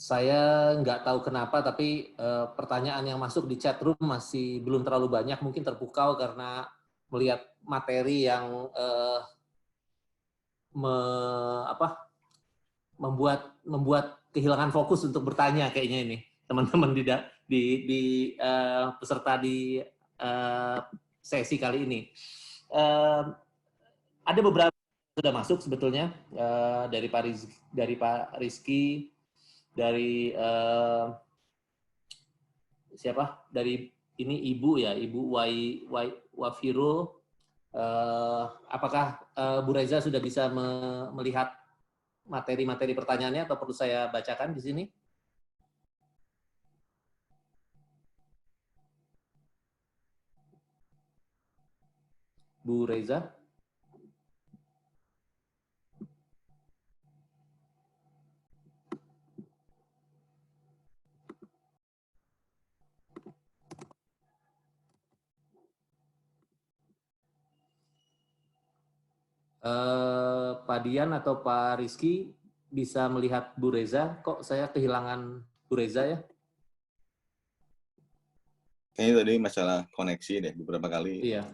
Saya nggak tahu kenapa, tapi pertanyaan yang masuk di chat room masih belum terlalu banyak. Mungkin terpukau karena melihat materi yang membuat kehilangan fokus untuk bertanya kayaknya ini teman-teman peserta di sesi kali ini. Ada beberapa yang sudah masuk sebetulnya dari Pak Rizky, dari siapa? Dari ini Ibu ya, Ibu Wafiro. Apakah Bu Reza sudah bisa melihat materi-materi pertanyaannya atau perlu saya bacakan di sini? Bu Reza? Pak Dian atau Pak Rizky bisa melihat Bu Reza? Kok saya kehilangan Bu Reza ya? Kayaknya tadi masalah koneksi deh beberapa kali. Iya.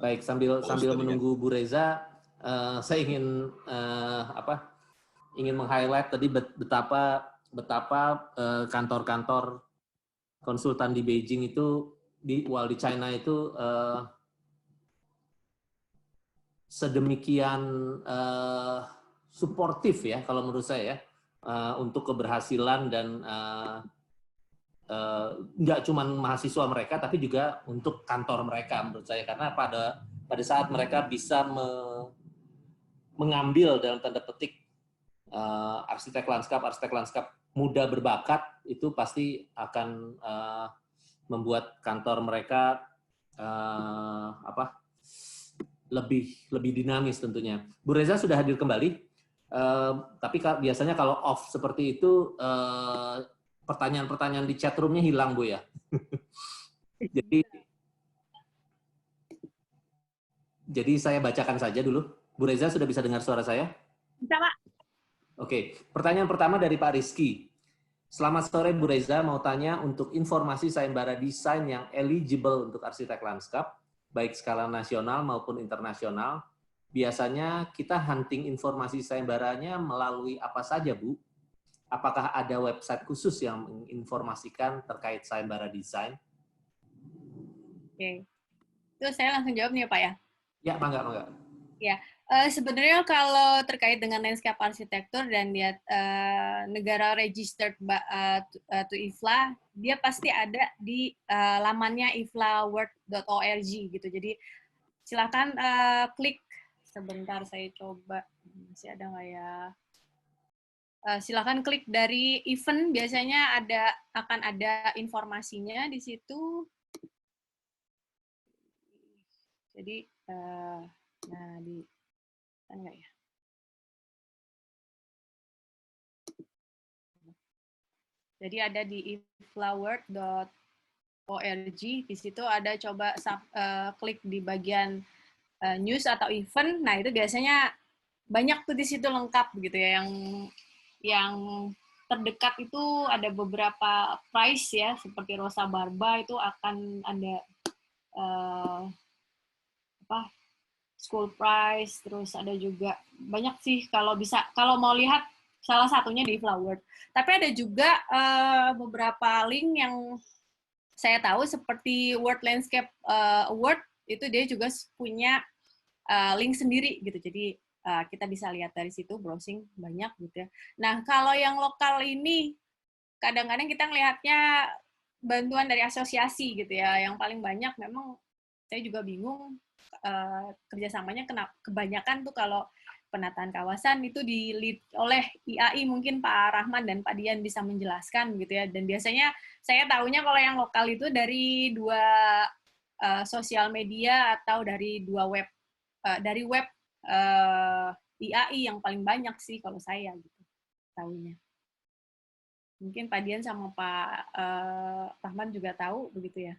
Baik, sambil menunggu Bu Reza, saya ingin ingin meng-highlight tadi betapa kantor-kantor konsultan di Beijing itu di China itu sedemikian suportif ya kalau menurut saya untuk keberhasilan dan nggak cuma mahasiswa mereka tapi juga untuk kantor mereka menurut saya, karena pada saat mereka bisa mengambil dalam tanda petik arsitek lanskap muda berbakat, itu pasti akan membuat kantor mereka lebih dinamis tentunya. Bu Reza sudah hadir kembali, tapi biasanya kalau off seperti itu pertanyaan-pertanyaan di chat room-nya hilang, Bu ya. Jadi saya bacakan saja dulu. Bu Reza sudah bisa dengar suara saya? Bisa, Pak. Oke, pertanyaan pertama dari Pak Rizky. Selamat sore Bu Reza, mau tanya untuk informasi sayembara desain yang eligible untuk arsitek lanskap, baik skala nasional maupun internasional. Biasanya kita hunting informasi sayembaranya melalui apa saja, Bu? Apakah ada website khusus yang menginformasikan terkait sayembara desain? Oke. Itu saya langsung jawab nih ya, Pak ya? Ya, mangga. Ya, sebenarnya kalau terkait dengan landscape arsitektur dan dia negara registered to IFLA, dia pasti ada di lamannya iflaworld.org gitu. Jadi silakan klik. Sebentar saya coba, masih ada nggak ya? Silakan klik dari event, biasanya akan ada informasinya di situ. Jadi nah di enggak ya? Jadi ada di iflaworld.org, di situ ada coba klik di bagian news atau event. Nah, itu biasanya banyak tuh di situ lengkap gitu ya, yang terdekat itu ada beberapa price ya, seperti Rosa Barba itu akan ada school prize, terus ada juga banyak sih kalau mau lihat salah satunya di Flower. Tapi ada juga beberapa link yang saya tahu seperti World Landscape Award, itu dia juga punya link sendiri gitu. Jadi kita bisa lihat dari situ, browsing banyak gitu ya. Nah, kalau yang lokal ini kadang-kadang kita ngelihatnya bantuan dari asosiasi gitu ya. Yang paling banyak memang saya juga bingung kerjasamanya, kebanyakan tuh kalau penataan kawasan itu di-lead oleh IAI, mungkin Pak Rahman dan Pak Dian bisa menjelaskan gitu ya. Dan biasanya saya tahunya kalau yang lokal itu dari dua sosial media atau dari dua web, dari web IAI yang paling banyak sih kalau saya gitu tahunya. Mungkin Pak Dian sama Pak Rahman juga tahu begitu ya?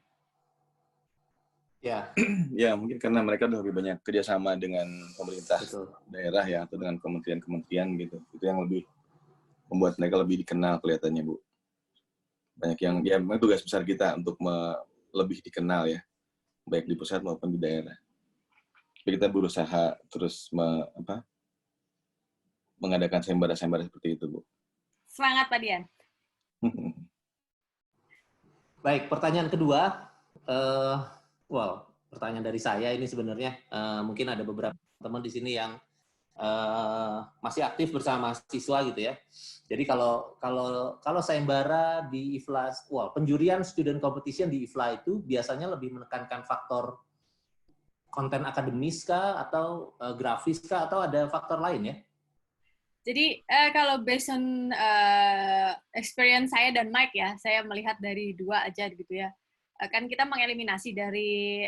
Ya. Ya, mungkin karena mereka lebih banyak kerjasama dengan pemerintah daerah ya, atau dengan kementerian-kementerian gitu. Itu yang lebih membuat mereka lebih dikenal kelihatannya, Bu. Banyak yang, ya memang tugas besar kita untuk lebih dikenal ya, baik di pusat maupun di daerah. Jadi kita berusaha terus mengadakan sayembara-sayembara seperti itu, Bu. Semangat, Pak Dian. Baik, pertanyaan kedua. Pertanyaan dari saya ini sebenarnya mungkin ada beberapa teman di sini yang masih aktif bersama mahasiswa gitu ya. Jadi kalau sayembara di IFLA, penjurian student competition di IFLA itu biasanya lebih menekankan faktor konten akademis kah atau grafis kah atau ada faktor lain ya? Jadi kalau based on experience saya dan Mike ya, saya melihat dari dua aja gitu ya. Kan kita mengeliminasi dari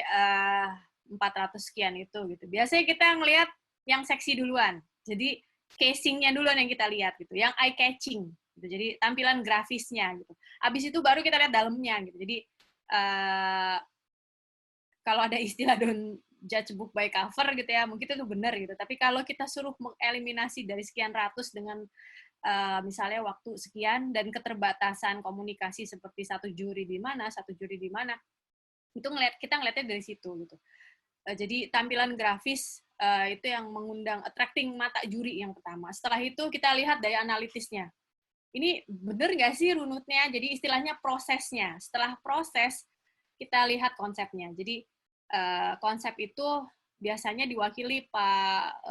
400 sekian itu gitu. Biasanya kita ngelihat yang seksi duluan. Jadi casingnya duluan yang kita lihat gitu, yang eye catching gitu. Jadi tampilan grafisnya gitu. Habis itu baru kita lihat dalamnya gitu. Jadi kalau ada istilah don't judge book by cover gitu ya, mungkin itu benar gitu. Tapi kalau kita suruh mengeliminasi dari sekian ratus dengan misalnya waktu sekian dan keterbatasan komunikasi seperti satu juri di mana, itu kita ngeliatnya dari situ gitu. Jadi tampilan grafis itu yang mengundang attracting mata juri yang pertama. Setelah itu kita lihat daya analitisnya. Ini benar nggak sih runutnya? Jadi istilahnya prosesnya. Setelah proses kita lihat konsepnya. Jadi konsep itu biasanya diwakili Pak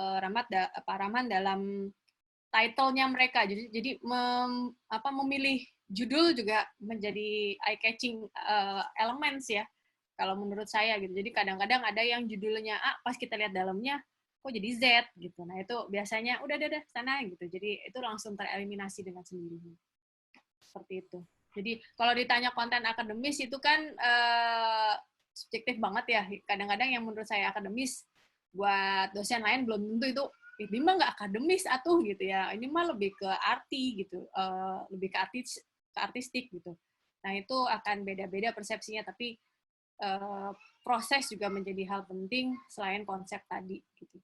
Rahman dalam title-nya mereka. Jadi memilih judul juga menjadi eye-catching elements ya, kalau menurut saya gitu. Jadi kadang-kadang ada yang judulnya A, pas kita lihat dalamnya, kok jadi Z gitu. Nah itu biasanya udah sana gitu. Jadi itu langsung tereliminasi dengan sendirinya. Seperti itu. Jadi kalau ditanya konten akademis itu kan subjektif banget ya. Kadang-kadang yang menurut saya akademis buat dosen lain belum tentu itu ini mah nggak akademis atuh gitu ya. Ini mah lebih ke arti gitu, lebih ke artistik gitu. Nah itu akan beda-beda persepsinya, tapi proses juga menjadi hal penting selain konsep tadi gitu.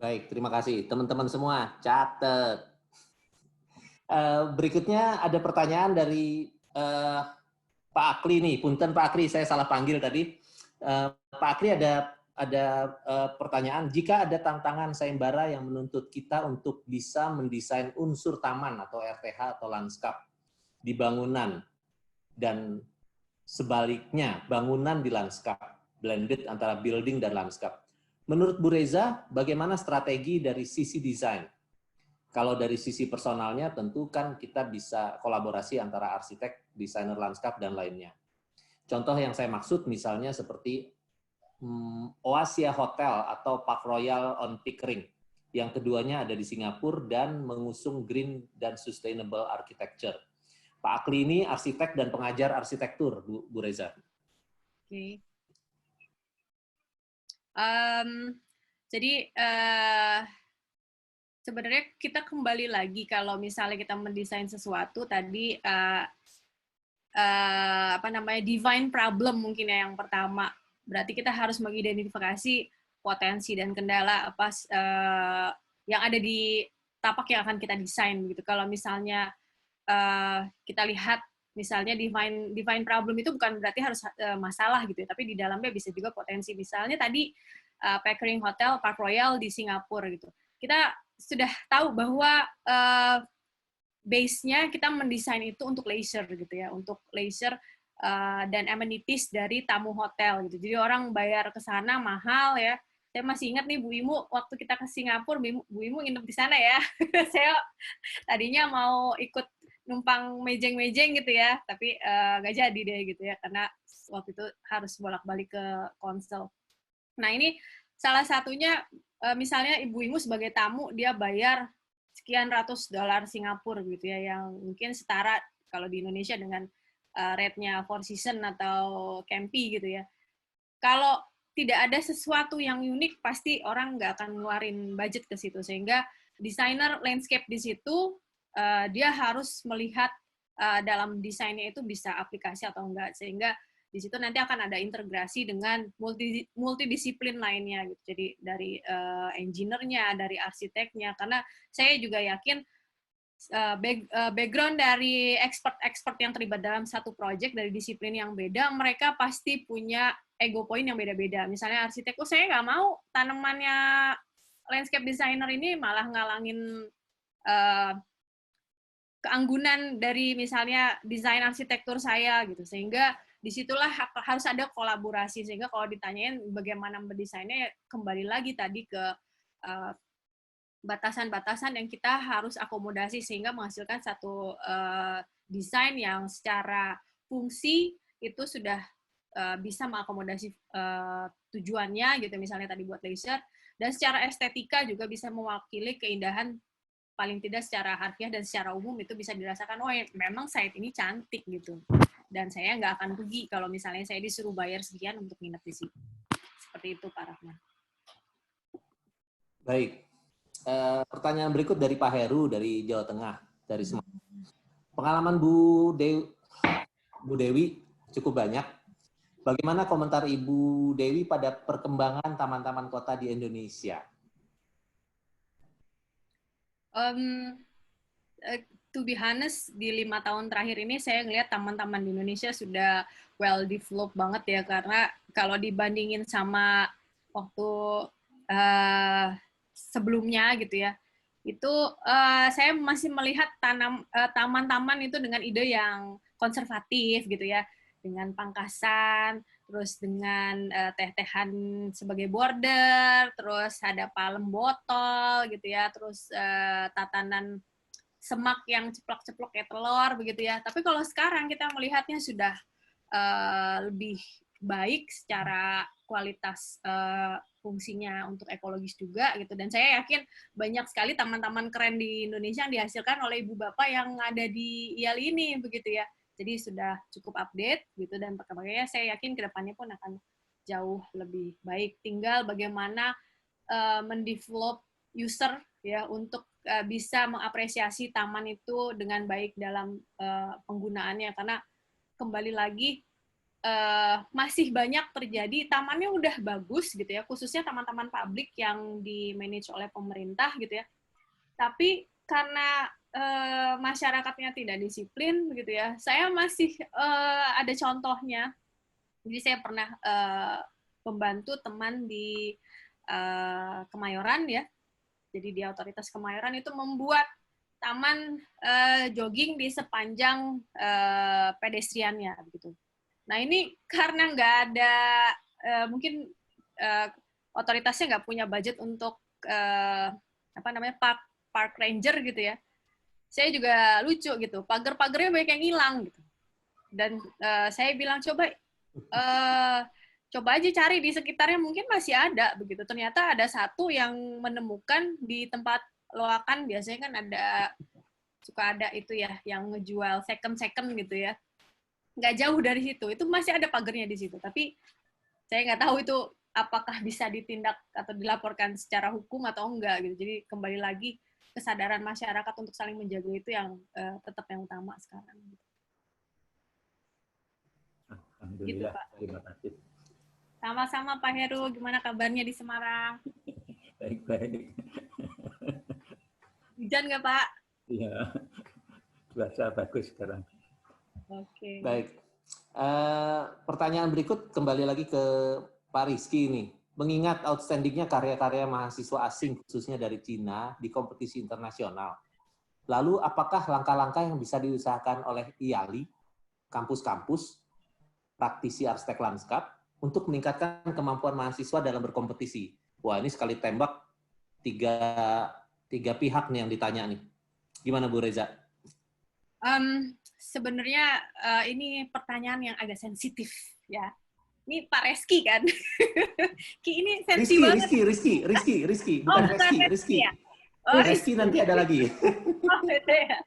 Baik, terima kasih teman-teman semua. Catat. Berikutnya ada pertanyaan dari Pak Akli nih. Punten Pak Akli, saya salah panggil tadi. Pak Akli ada pertanyaan, jika ada tantangan sayembara yang menuntut kita untuk bisa mendesain unsur taman atau RTH atau lanskap di bangunan dan sebaliknya bangunan di lanskap, blended antara building dan lanskap. Menurut Bu Reza, bagaimana strategi dari sisi desain? Kalau dari sisi personalnya tentu kan kita bisa kolaborasi antara arsitek, desainer lanskap, dan lainnya. Contoh yang saya maksud misalnya seperti Oasia Hotel atau Park Royal on Pickering. Yang keduanya ada di Singapura dan mengusung green dan sustainable architecture. Pak Akli ini arsitek dan pengajar arsitektur, Bu Reza. Oke. Jadi sebenarnya kita kembali lagi kalau misalnya kita mendesain sesuatu tadi divine problem mungkin ya yang pertama. Berarti kita harus mengidentifikasi potensi dan kendala apa yang ada di tapak yang akan kita desain gitu. Kalau misalnya kita lihat misalnya divine problem itu bukan berarti harus masalah gitu ya, tapi di dalamnya bisa juga potensi. Misalnya tadi Pickering Hotel Park Royal di Singapura gitu. Kita sudah tahu bahwa base-nya kita mendesain itu untuk leisure gitu ya, untuk leisure dan amenities dari tamu hotel gitu. Jadi orang bayar ke sana mahal ya. Saya masih ingat nih Bu Imu waktu kita ke Singapura, Bu Imu nginep di sana ya. Saya tadinya mau ikut numpang mejeng-mejeng gitu ya, tapi nggak jadi deh gitu ya, karena waktu itu harus bolak-balik ke Konsel. Nah ini salah satunya misalnya Ibu Imu sebagai tamu dia bayar sekian ratus dolar Singapura gitu ya, yang mungkin setara kalau di Indonesia dengan rate-nya Four Seasons atau Campy gitu ya. Kalau tidak ada sesuatu yang unik, pasti orang nggak akan ngeluarin budget ke situ. Sehingga desainer landscape di situ, dia harus melihat dalam desainnya itu bisa aplikasi atau enggak. Sehingga di situ nanti akan ada integrasi dengan multidisiplin lainnya. Gitu. Jadi dari engineer-nya, dari arsiteknya. Karena saya juga yakin background dari expert yang terlibat dalam satu project dari disiplin yang beda, mereka pasti punya ego point yang beda-beda. Misalnya arsitek, saya nggak mau tanamannya landscape designer ini malah ngalangin keanggunan dari misalnya desain arsitektur saya gitu. Sehingga disitulah harus ada kolaborasi. Sehingga kalau ditanyain bagaimana mendesainnya, kembali lagi tadi ke batasan-batasan yang kita harus akomodasi sehingga menghasilkan satu desain yang secara fungsi itu sudah bisa mengakomodasi tujuannya gitu, misalnya tadi buat leisure, dan secara estetika juga bisa mewakili keindahan paling tidak secara harfiah dan secara umum itu bisa dirasakan, oh ya, memang site ini cantik gitu, dan saya nggak akan rugi kalau misalnya saya disuruh bayar sekian untuk nginep di situ. Seperti itu Pak Rahman. Baik. Pertanyaan berikut dari Pak Heru dari Jawa Tengah, dari Semarang. Pengalaman Bu Dewi cukup banyak. Bagaimana komentar Ibu Dewi pada perkembangan taman-taman kota di Indonesia? To be honest, di 5 tahun terakhir ini saya ngelihat taman-taman di Indonesia sudah well developed banget ya, karena kalau dibandingin sama waktu sebelumnya gitu ya, itu saya masih melihat taman-taman itu dengan ide yang konservatif gitu ya, dengan pangkasan, terus dengan teh-tehan sebagai border, terus ada palem botol gitu ya, terus tatanan semak yang ceplok-ceplok kayak telur begitu ya. Tapi kalau sekarang kita melihatnya sudah lebih baik secara kualitas fungsinya untuk ekologis juga gitu, dan saya yakin banyak sekali taman-taman keren di Indonesia yang dihasilkan oleh ibu bapak yang ada di IALI ini begitu ya. Jadi sudah cukup update gitu, dan perkembangannya saya yakin kedepannya pun akan jauh lebih baik. Tinggal bagaimana mendevelop user ya untuk bisa mengapresiasi taman itu dengan baik dalam penggunaannya, karena kembali lagi masih banyak terjadi tamannya udah bagus gitu ya, khususnya taman-taman publik yang di-manage oleh pemerintah gitu ya, tapi karena masyarakatnya tidak disiplin begitu ya. Saya masih ada contohnya. Jadi saya pernah membantu teman di Kemayoran ya. Jadi di Otoritas Kemayoran itu membuat taman jogging di sepanjang pedestriannya begitu. Nah ini karena nggak ada mungkin otoritasnya nggak punya budget untuk park ranger gitu ya. Saya juga lucu gitu, pagar-pagarnya banyak yang hilang gitu. Dan saya bilang coba aja cari di sekitarnya, mungkin masih ada begitu. Ternyata ada satu yang menemukan di tempat loakan, biasanya kan suka ada itu ya yang ngejual second gitu ya. Nggak jauh dari situ, itu masih ada pagarnya di situ. Tapi saya nggak tahu itu apakah bisa ditindak atau dilaporkan secara hukum atau enggak gitu. Jadi kembali lagi kesadaran masyarakat untuk saling menjaga itu yang tetap yang utama sekarang. Alhamdulillah, gitu, terima kasih. Sama-sama Pak Heru, gimana kabarnya di Semarang? Baik-baik. Hujan nggak Pak? Iya, cuaca bagus sekarang. Oke. Baik. Pertanyaan berikut kembali lagi ke Pak Rizky ini. Mengingat outstandingnya karya-karya mahasiswa asing khususnya dari Cina di kompetisi internasional. Lalu apakah langkah-langkah yang bisa diusahakan oleh IALI, kampus-kampus, praktisi arsitek lanskap untuk meningkatkan kemampuan mahasiswa dalam berkompetisi? Wah, ini sekali tembak tiga pihak nih yang ditanya nih. Gimana Bu Reza? Sebenarnya ini pertanyaan yang agak sensitif ya. Ini Pak Reski kan? Ki ini sensitif banget. Rizky, bukan Reski. Ya? Oh, Reski nanti ada lagi. Oh, gitu ya.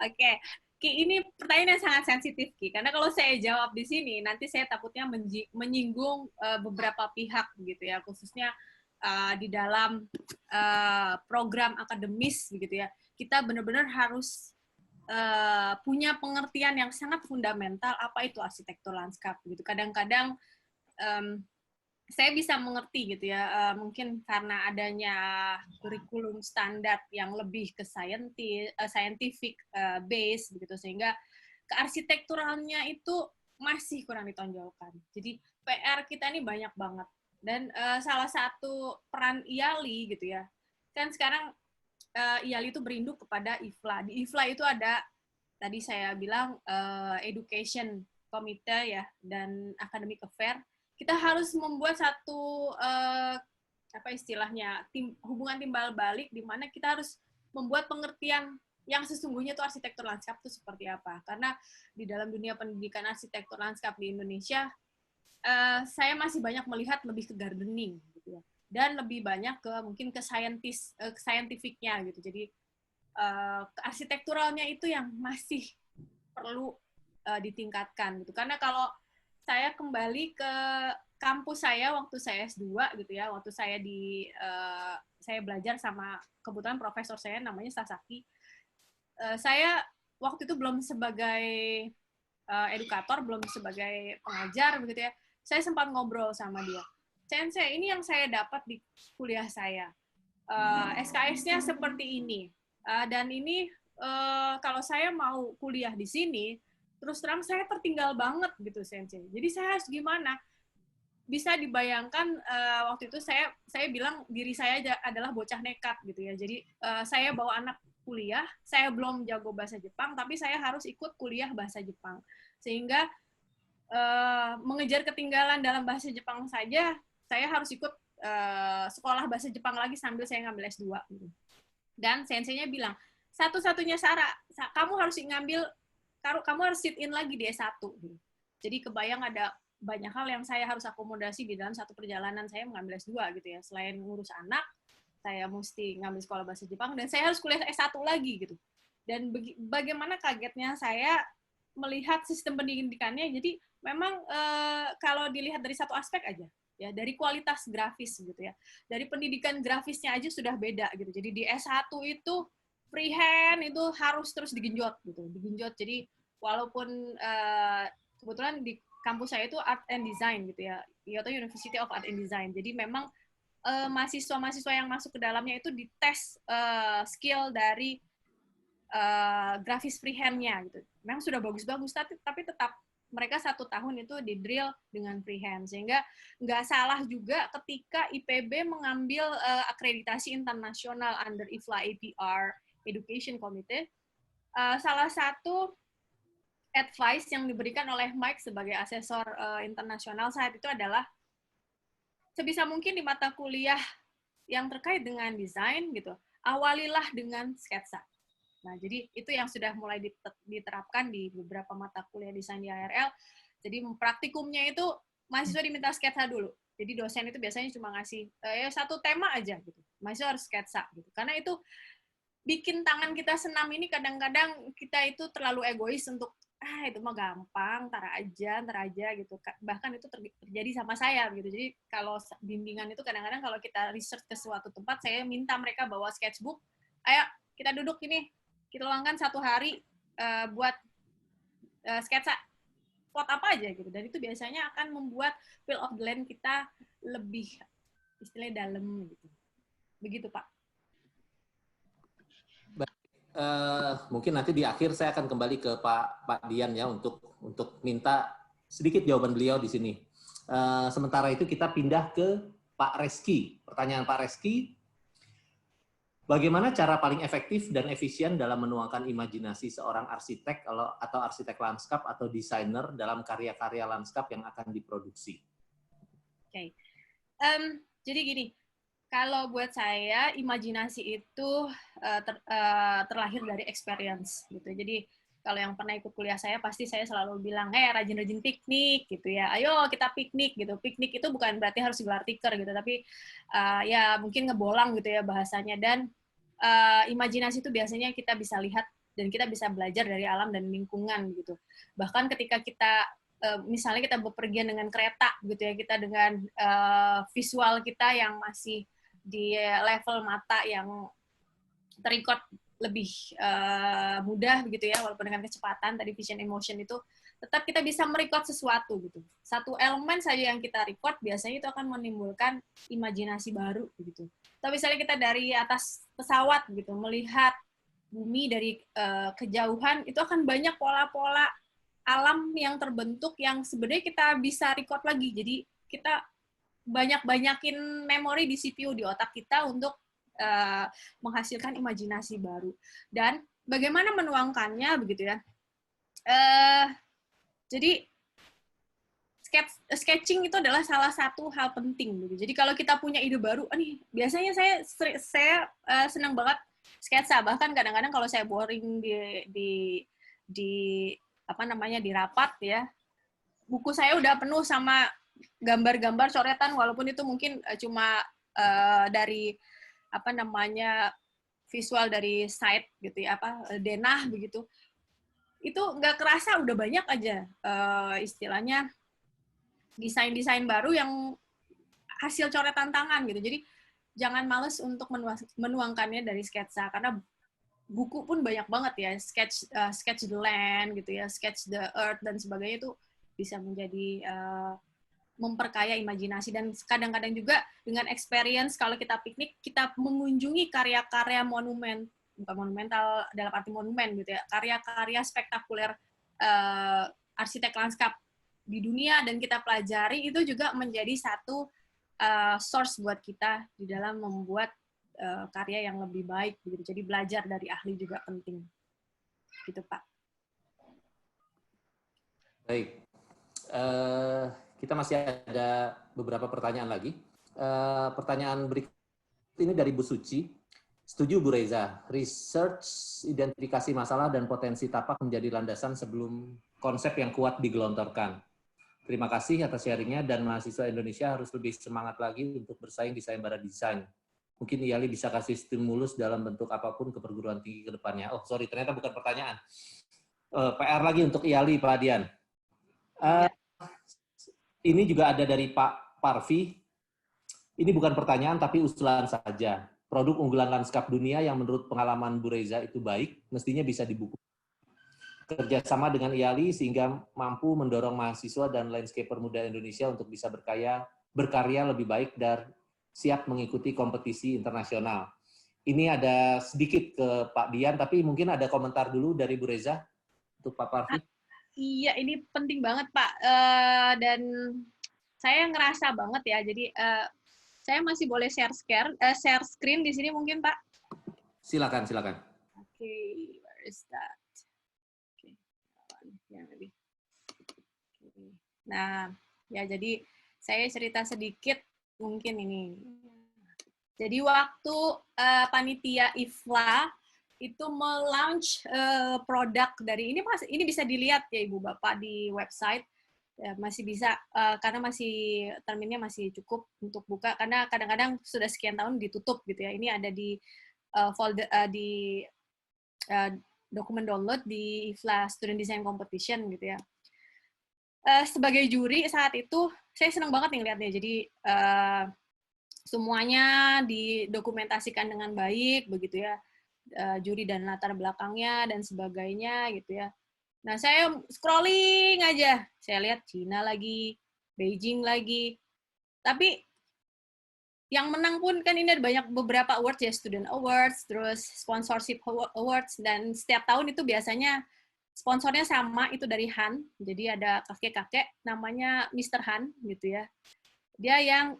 Oke. Ki, ini pertanyaan yang sangat sensitif, Ki. Karena kalau saya jawab di sini, nanti saya takutnya menyinggung beberapa pihak gitu ya, khususnya di dalam program akademis begitu ya. Kita benar-benar harus punya pengertian yang sangat fundamental apa itu arsitektur lanskap gitu. Kadang-kadang saya bisa mengerti gitu ya, mungkin karena adanya kurikulum standar yang lebih ke scientific base begitu, sehingga kearsitekturalnya itu masih kurang ditonjolkan. Jadi PR kita ini banyak banget. Dan salah satu peran IALI gitu ya, kan sekarang IALI itu berinduk kepada IFLA. Di IFLA itu ada, tadi saya bilang, education committee ya, dan academic affair. Kita harus membuat satu apa istilahnya hubungan timbal balik di mana kita harus membuat pengertian yang sesungguhnya itu arsitektur lanskap itu seperti apa. Karena di dalam dunia pendidikan arsitektur lanskap di Indonesia, saya masih banyak melihat lebih ke gardening gitu ya, dan lebih banyak ke mungkin ke scientificnya gitu. Jadi arsitekturalnya itu yang masih perlu ditingkatkan gitu. Karena kalau saya kembali ke kampus saya waktu saya S2 gitu ya, waktu saya saya belajar sama kebetulan profesor saya namanya Sasaki. Saya waktu itu belum sebagai edukator, belum sebagai pengajar begitu ya. Saya sempat ngobrol sama dia. Sensei, ini yang saya dapat di kuliah saya. SKS-nya seperti ini. Dan ini kalau saya mau kuliah di sini, terus terang saya tertinggal banget gitu, Sensei. Jadi saya harus gimana? Bisa dibayangkan waktu itu saya bilang diri saya adalah bocah nekat gitu ya. Jadi saya bawa anak kuliah, saya belum jago bahasa Jepang, tapi saya harus ikut kuliah bahasa Jepang. Sehingga mengejar ketinggalan dalam bahasa Jepang saja, saya harus ikut sekolah bahasa Jepang lagi sambil saya ngambil S2. Gitu. Dan senseinya bilang, satu-satunya kamu harus sit in lagi di S1. Gitu. Jadi kebayang ada banyak hal yang saya harus akomodasi di dalam satu perjalanan saya mengambil S2 gitu ya. Selain ngurus anak, saya mesti ngambil sekolah bahasa Jepang, dan saya harus kuliah S1 lagi gitu. Dan bagaimana kagetnya saya melihat sistem pendidikannya. Jadi memang kalau dilihat dari satu aspek aja, ya dari kualitas grafis gitu ya, dari pendidikan grafisnya aja sudah beda gitu. Jadi di S1 itu freehand itu harus terus digenjot gitu, digenjot. Jadi walaupun kebetulan di kampus saya itu Art and Design gitu ya, Kyoto University of Art and Design. Jadi memang mahasiswa-mahasiswa yang masuk ke dalamnya itu dites skill dari grafis freehand-nya gitu. Memang sudah bagus-bagus, tapi tetap mereka 1 tahun itu di drill dengan freehand, sehingga nggak salah juga ketika IPB mengambil akreditasi internasional under IFLA APR Education Committee. Salah satu advice yang diberikan oleh Mike sebagai asesor internasional saat itu adalah sebisa mungkin di mata kuliah yang terkait dengan desain gitu, awalilah dengan sketsa. Nah, jadi itu yang sudah mulai diterapkan di beberapa mata kuliah desain di ARL. Jadi praktikumnya itu mahasiswa diminta sketsa dulu. Jadi dosen itu biasanya cuma ngasih satu tema aja gitu. Mahasiswa harus sketsa gitu. Karena itu bikin tangan kita senam ini kadang-kadang kita itu terlalu egois untuk itu mah gampang, ntar aja gitu. Bahkan itu terjadi sama saya gitu. Jadi kalau bimbingan itu kadang-kadang kalau kita research ke suatu tempat, saya minta mereka bawa sketchbook. Ayo kita duduk ini, kita luangkan 1 hari buat sketsa plot apa aja gitu. Dan itu biasanya akan membuat feel of the land kita lebih istilahnya dalam gitu. Begitu, Pak. Mungkin nanti di akhir saya akan kembali ke Pak Dian ya untuk minta sedikit jawaban beliau di sini. Sementara itu kita pindah ke Pak Reski. Pertanyaan Pak Reski, bagaimana cara paling efektif dan efisien dalam menuangkan imajinasi seorang arsitek atau arsitek lanskap atau desainer dalam karya-karya lanskap yang akan diproduksi? Oke. Jadi gini, kalau buat saya imajinasi itu terlahir dari experience gitu. Jadi kalau yang pernah ikut kuliah saya pasti saya selalu bilang, rajin-rajin piknik gitu ya. Ayo kita piknik gitu. Piknik itu bukan berarti harus gelar tikar gitu, tapi ya mungkin ngebolang gitu ya bahasanya. Dan imajinasi itu biasanya kita bisa lihat dan kita bisa belajar dari alam dan lingkungan gitu. Bahkan ketika kita misalnya kita bepergian dengan kereta gitu ya, kita dengan visual kita yang masih di level mata yang terikot lebih mudah begitu ya, walaupun dengan kecepatan tadi vision emotion itu, tetap kita bisa merecord sesuatu gitu. Satu elemen saja yang kita record biasanya itu akan menimbulkan imajinasi baru begitu. Tapi misalnya kita dari atas pesawat gitu melihat bumi dari kejauhan, itu akan banyak pola-pola alam yang terbentuk yang sebenarnya kita bisa record lagi. Jadi kita banyakin memori di CPU di otak kita untuk menghasilkan imajinasi baru. Dan bagaimana menuangkannya begitu ya. Jadi sketching itu adalah salah satu hal penting gitu. Jadi kalau kita punya ide baru, nih biasanya saya senang banget sketsa. Bahkan kadang-kadang kalau saya boring di apa namanya di rapat ya, buku saya udah penuh sama gambar-gambar coretan, walaupun itu mungkin cuma dari apa namanya visual dari site gitu ya, denah begitu. Itu nggak kerasa udah banyak aja istilahnya desain-desain baru yang hasil coretan tangan gitu. Jadi jangan males untuk menuangkannya dari sketsa, karena buku pun banyak banget ya, sketch the land gitu ya, sketch the earth dan sebagainya, itu bisa menjadi memperkaya imajinasi. Dan kadang-kadang juga dengan experience kalau kita piknik, kita mengunjungi karya-karya monumen, bukan monumental dalam arti monumen gitu ya, karya-karya spektakuler arsitek lanskap di dunia, dan kita pelajari, itu juga menjadi satu source buat kita di dalam membuat karya yang lebih baik gitu. Jadi belajar dari ahli juga penting. Gitu, Pak. Baik. Kita masih ada beberapa pertanyaan lagi. Pertanyaan berikut ini dari Bu Suci. Setuju Bu Reza, research identifikasi masalah dan potensi tapak menjadi landasan sebelum konsep yang kuat digelontorkan. Terima kasih atas sharingnya, dan mahasiswa Indonesia harus lebih semangat lagi untuk bersaing di sayembara desain. Mungkin IALI bisa kasih stimulus dalam bentuk apapun ke perguruan tinggi ke depannya. Oh, sorry, ternyata bukan pertanyaan. PR lagi untuk IALI, Pak Adian. Ini juga ada dari Pak Parvi. Ini bukan pertanyaan, tapi usulan saja. Produk unggulan lanskap dunia yang menurut pengalaman Bu Reza itu baik, mestinya bisa dibuku. Kerjasama dengan IALI sehingga mampu mendorong mahasiswa dan landscaper muda Indonesia untuk bisa berkarya lebih baik dan siap mengikuti kompetisi internasional. Ini ada sedikit ke Pak Dian, tapi mungkin ada komentar dulu dari Bu Reza untuk Pak Parvi. Iya, ini penting banget, Pak. Dan saya ngerasa banget ya. Jadi saya masih boleh share screen di sini mungkin, Pak? Silakan, silakan. Oke, where is that? Oke, yang lebih. Nah, ya jadi saya cerita sedikit mungkin ini. Jadi waktu panitia IFLA itu melaunch produk dari ini bisa dilihat ya Ibu Bapak di website ya, masih bisa karena masih terminnya masih cukup untuk buka, karena kadang-kadang sudah sekian tahun ditutup gitu ya. Ini ada di folder di dokumen download di IFLA Student Design Competition gitu ya. Sebagai juri saat itu saya senang banget nih lihatnya. Jadi semuanya didokumentasikan dengan baik begitu ya. Juri dan latar belakangnya dan sebagainya gitu ya. Nah, saya scrolling aja, saya lihat Cina lagi, Beijing lagi. Tapi yang menang pun kan ini ada beberapa awards ya, student awards, terus sponsorship awards, dan setiap tahun itu biasanya sponsornya sama, itu dari Han. Jadi ada kakek-kakek namanya Mr. Han gitu ya. Dia yang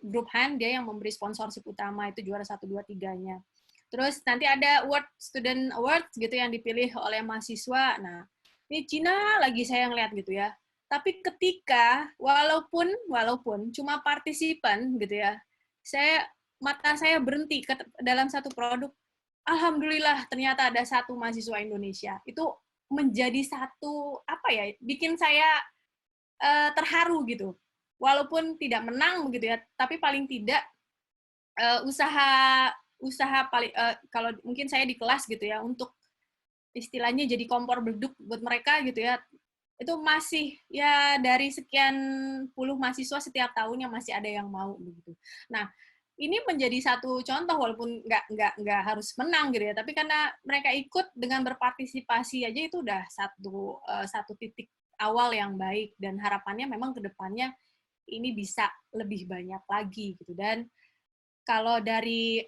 grup Han, dia yang memberi sponsorship utama, itu juara 1, 2, 3-nya. Terus nanti ada student awards gitu yang dipilih oleh mahasiswa. Nah, ini Cina lagi saya ngeliat gitu ya. Tapi ketika walaupun cuma partisipan gitu ya, mata saya berhenti dalam satu produk. Alhamdulillah ternyata ada satu mahasiswa Indonesia. Itu menjadi satu bikin saya terharu gitu. Walaupun tidak menang begitu ya, tapi paling tidak usaha paling kalau mungkin saya di kelas gitu ya, untuk istilahnya jadi kompor beleduk buat mereka gitu ya, itu masih ya dari sekian puluh mahasiswa setiap tahunnya masih ada yang mau begitu. Nah, ini menjadi satu contoh walaupun nggak harus menang gitu ya, tapi karena mereka ikut dengan berpartisipasi aja itu udah satu titik awal yang baik, dan harapannya memang ke depannya ini bisa lebih banyak lagi gitu. Dan kalau dari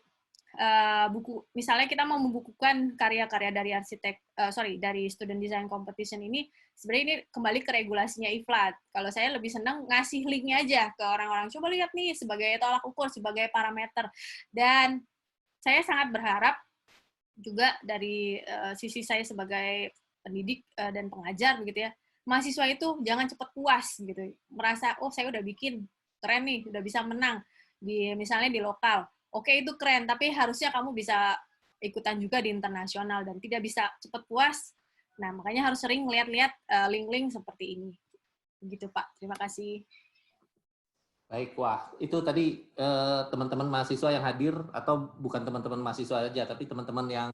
buku, misalnya kita mau membukukan karya-karya dari dari student design competition ini, sebenarnya ini kembali ke regulasinya IFLA. Kalau saya lebih senang ngasih linknya aja ke orang-orang, coba lihat nih sebagai tolak ukur, sebagai parameter. Dan saya sangat berharap juga dari sisi saya sebagai pendidik dan pengajar begitu ya, mahasiswa itu jangan cepat puas gitu, merasa oh saya udah bikin keren nih, udah bisa menang misalnya di lokal. Oke, itu keren, tapi harusnya kamu bisa ikutan juga di internasional dan tidak bisa cepat puas. Nah, makanya harus sering lihat-lihat link-link seperti ini. Begitu, Pak. Terima kasih. Baik, wah, itu tadi teman-teman mahasiswa yang hadir, atau bukan teman-teman mahasiswa aja, tapi teman-teman yang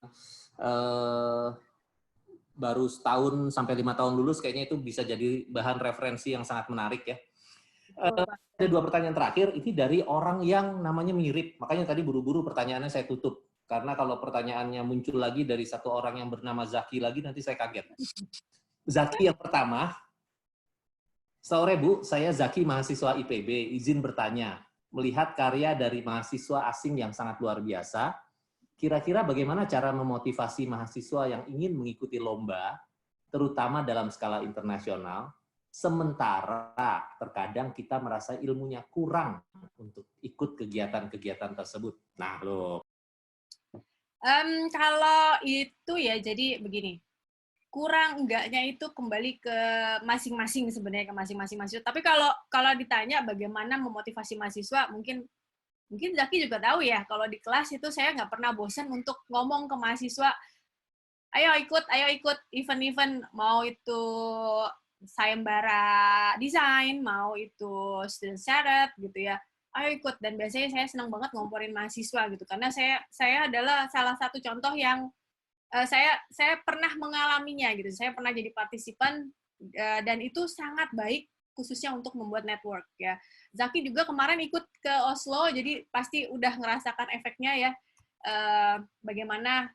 baru setahun sampai 5 tahun lulus, kayaknya itu bisa jadi bahan referensi yang sangat menarik ya. Ada 2 pertanyaan terakhir, ini dari orang yang namanya mirip. Makanya tadi buru-buru pertanyaannya saya tutup. Karena kalau pertanyaannya muncul lagi dari satu orang yang bernama Zaki lagi, nanti saya kaget. Zaki yang pertama, sore Bu, saya Zaki, mahasiswa IPB, izin bertanya. Melihat karya dari mahasiswa asing yang sangat luar biasa, kira-kira bagaimana cara memotivasi mahasiswa yang ingin mengikuti lomba, terutama dalam skala internasional, sementara terkadang kita merasa ilmunya kurang untuk ikut kegiatan-kegiatan tersebut. Nah, loh. Kalau itu ya, jadi begini, kurang enggaknya itu kembali ke masing-masing sebenarnya, ke masing-masing mahasiswa. Tapi kalau ditanya bagaimana memotivasi mahasiswa, mungkin Zaki juga tahu ya, kalau di kelas itu saya nggak pernah bosan untuk ngomong ke mahasiswa, ayo ikut event-event, mau itu sayembara desain, mau itu student startup gitu ya, ayo ikut. Dan biasanya saya senang banget ngomporin mahasiswa gitu, karena saya adalah salah satu contoh yang saya pernah mengalaminya gitu. Saya pernah jadi partisipan dan itu sangat baik, khususnya untuk membuat network ya. Zaki juga kemarin ikut ke Oslo, jadi pasti udah ngerasakan efeknya ya, bagaimana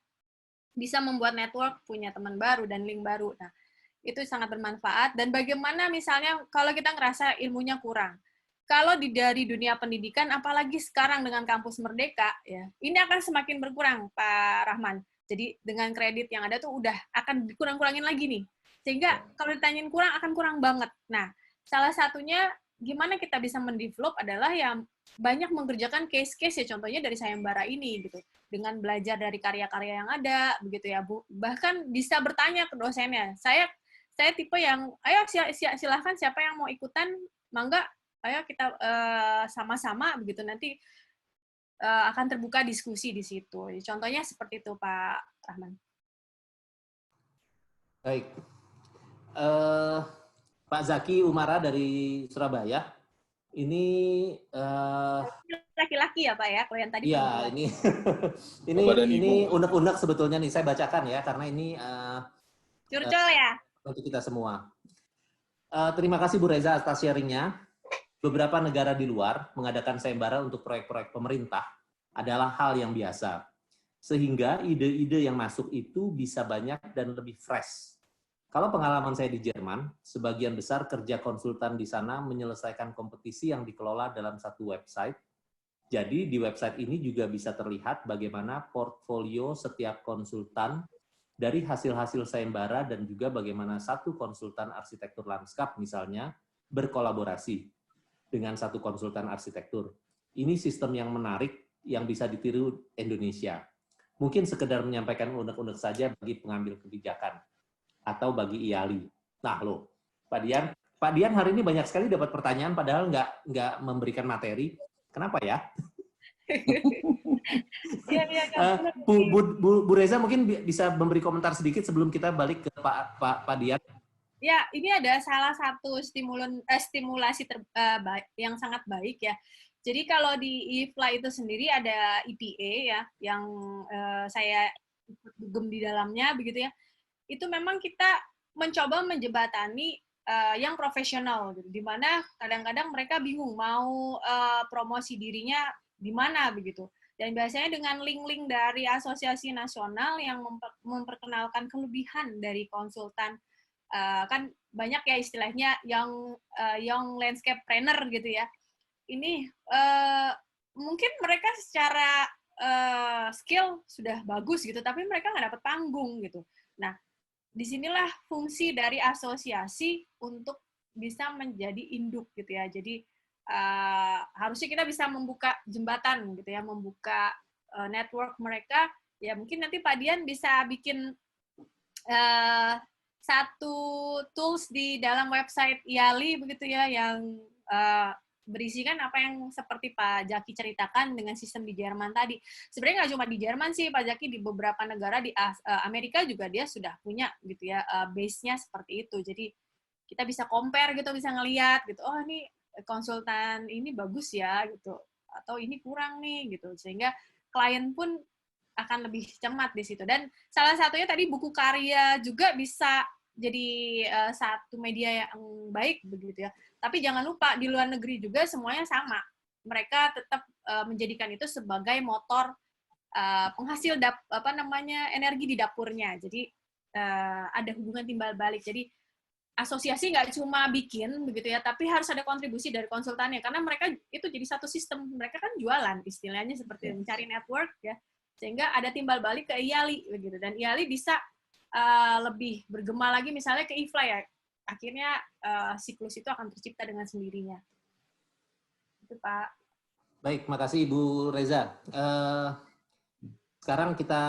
bisa membuat network, punya teman baru dan link baru. Nah, itu sangat bermanfaat. Dan bagaimana misalnya kalau kita ngerasa ilmunya kurang, kalau dari dunia pendidikan, apalagi sekarang dengan kampus Merdeka, ya, ini akan semakin berkurang, Pak Rahman. Jadi dengan kredit yang ada tuh udah akan dikurang-kurangin lagi nih. Sehingga kalau ditanyain kurang, akan kurang banget. Nah, salah satunya gimana kita bisa mendevelop adalah yang banyak mengerjakan case-case ya, contohnya dari sayembara ini gitu. Dengan belajar dari karya-karya yang ada, begitu ya, Bu. Bahkan bisa bertanya ke dosennya. Saya tipe yang, ayo silahkan siapa yang mau ikutan, mangga, ayo kita sama-sama begitu, nanti akan terbuka diskusi di situ. Contohnya seperti itu, Pak Rahman. Baik. Pak Zaki Umara dari Surabaya. Ini laki-laki ya, Pak ya? Kalau yang tadi ya, ini unek-unek sebetulnya nih, saya bacakan ya, karena ini curcol ya. Untuk kita semua. Terima kasih Bu Reza atas sharingnya. Beberapa negara di luar mengadakan sayembara untuk proyek-proyek pemerintah adalah hal yang biasa. Sehingga ide-ide yang masuk itu bisa banyak dan lebih fresh. Kalau pengalaman saya di Jerman, sebagian besar kerja konsultan di sana menyelesaikan kompetisi yang dikelola dalam satu website. Jadi di website ini juga bisa terlihat bagaimana portfolio setiap konsultan dari hasil-hasil sayembara dan juga bagaimana satu konsultan arsitektur lanskap misalnya berkolaborasi dengan satu konsultan arsitektur. Ini sistem yang menarik yang bisa ditiru Indonesia. Mungkin sekedar menyampaikan unek-unek saja bagi pengambil kebijakan atau bagi IALI. Nah, loh, Pak Dian hari ini banyak sekali dapat pertanyaan padahal nggak memberikan materi. Kenapa ya? Bu Reza mungkin bisa memberi komentar sedikit sebelum kita balik ke Pak Dian. Ya, ini ada salah satu stimulasi yang sangat baik ya. Jadi kalau di IFLA itu sendiri ada EPA ya, yang saya ikut dugem di dalamnya begitu ya. Itu memang kita mencoba menjembatani yang profesional, gitu. Di mana kadang-kadang mereka bingung mau promosi dirinya di mana begitu. Dan biasanya dengan link-link dari asosiasi nasional yang memperkenalkan kelebihan dari konsultan, kan banyak ya istilahnya young landscape planner gitu ya. Ini mungkin mereka secara skill sudah bagus gitu, tapi mereka nggak dapat panggung gitu. Nah, disinilah fungsi dari asosiasi untuk bisa menjadi induk gitu ya. Jadi harusnya kita bisa membuka jembatan gitu ya, membuka network mereka. Ya mungkin nanti Pak Dian bisa bikin satu tools di dalam website IALI begitu ya, yang berisikan apa yang seperti Pak Jaki ceritakan dengan sistem di Jerman tadi. Sebenarnya nggak cuma di Jerman sih, Pak Jaki, di beberapa negara di Amerika juga dia sudah punya gitu ya, base-nya seperti itu. Jadi kita bisa compare gitu, bisa ngelihat gitu, oh ini konsultan ini bagus ya gitu, atau ini kurang nih gitu, sehingga klien pun akan lebih cermat di situ. Dan salah satunya tadi buku karya juga bisa jadi satu media yang baik begitu ya. Tapi jangan lupa di luar negeri juga semuanya sama, mereka tetap menjadikan itu sebagai motor penghasil energi di dapurnya. Jadi ada hubungan timbal balik. Jadi asosiasi nggak cuma bikin begitu ya, tapi harus ada kontribusi dari konsultannya, karena mereka itu jadi satu sistem, mereka kan jualan istilahnya, seperti mencari network ya, sehingga ada timbal balik ke IALI begitu, dan IALI bisa lebih bergema lagi misalnya ke IFLA ya, akhirnya siklus itu akan tercipta dengan sendirinya. Itu Pak. Baik, makasih Ibu Reza. Sekarang kita,